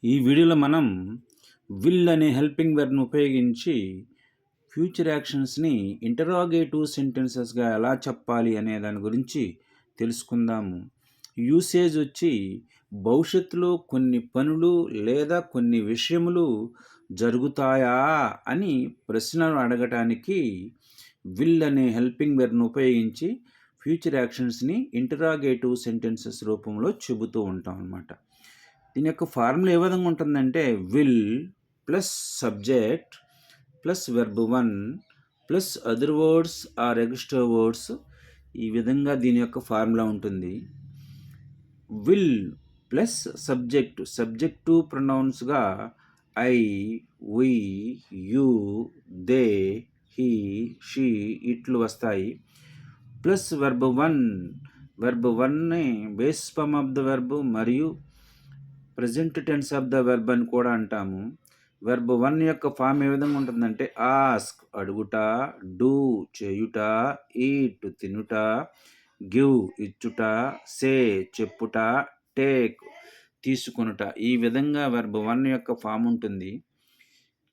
ఈ వీడియోలో మనం విల్ అనే హెల్పింగ్ వెర్బ్ను ఉపయోగించి ఫ్యూచర్ యాక్షన్స్ని ఇంటరాగేటివ్ సెంటెన్సెస్గా ఎలా చెప్పాలి అనే దాని గురించి తెలుసుకుందాము. యూసేజ్ వచ్చి భవిష్యత్తులో కొన్ని పనులు లేదా కొన్ని విషయములు జరుగుతాయా అని ప్రశ్నలు అడగటానికి విల్ అనే హెల్పింగ్ వెర్బ్ను ఉపయోగించి ఫ్యూచర్ యాక్షన్స్ని ఇంటరాగేటివ్ సెంటెన్సెస్ రూపంలో చెబుతూ ఉంటాం అన్నమాట. దీని యొక్క ఫార్ములా ఏ విధంగా ఉంటుందంటే will plus subject plus verb 1 plus other words or extra words, ఈ విధంగా దీని యొక్క ఫార్ములా ఉంటుంది. విల్ ప్లస్ సబ్జెక్టు ప్రొనౌన్స్గా I, we, you, they, he, she ఇట్లు వస్తాయి. ప్లస్ వెర్బ్ 1ని base form of the verb మరియు present tense of the verb అని కూడా అంటాము. వెర్బ్ 1 యొక్క ఫామ్ ఏ విధంగా ఉంటుందంటే ఆస్క్ అడుగుట, డూ చేయుట, ఈట్ తినుట, గివ్ ఇచ్చుట, సే చెప్పుట, టేక్ తీసుకొనుట. ఈ విధంగా వెర్బ్ 1 యొక్క ఫామ్ ఉంటుంది.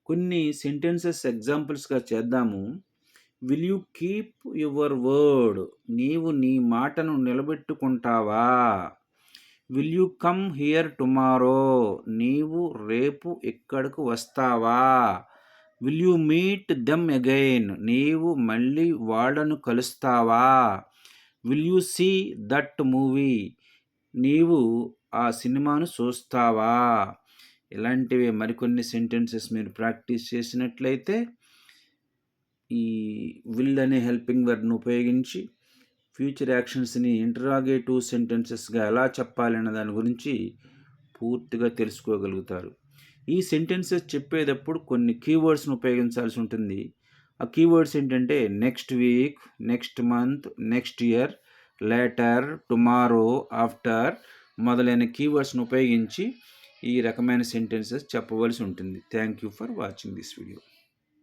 కొన్ని సెంటెన్సెస్ ఎగ్జాంపుల్స్గా చేద్దాము. Will you keep your word, నీవు నీ మాటను నిలబెట్టుకుంటావా? Will you come here tomorrow, నీవు రేపు ఇక్కడకు వస్తావా? Will you meet them again, నీవు మళ్ళీ వాళ్ళను కలుస్తావా? Will you see that movie, నీవు ఆ సినిమాను చూస్తావా? ఇలాంటివి మరికొన్ని సెంటెన్సెస్ మీరు ప్రాక్టీస్ చేసినట్లయితే ఈ విల్ అనే హెల్పింగ్ వర్బ్ను ఉపయోగించి ఫ్యూచర్ యాక్షన్స్ని ఇంటరాగేటివ్ సెంటెన్సెస్గా ఎలా చెప్పాలన్న దాని గురించి పూర్తిగా తెలుసుకోగలుగుతారు. ఈ సెంటెన్సెస్ చెప్పేటప్పుడు కొన్ని కీవర్డ్స్ని ఉపయోగించాల్సి ఉంటుంది. ఆ కీవర్డ్స్ ఏంటంటే next week, next month, next year, later, tomorrow, after మొదలైన కీవర్డ్స్ని ఉపయోగించి ఈ రకమైన సెంటెన్సెస్ చెప్పవలసి ఉంటుంది. Thank you for watching this video.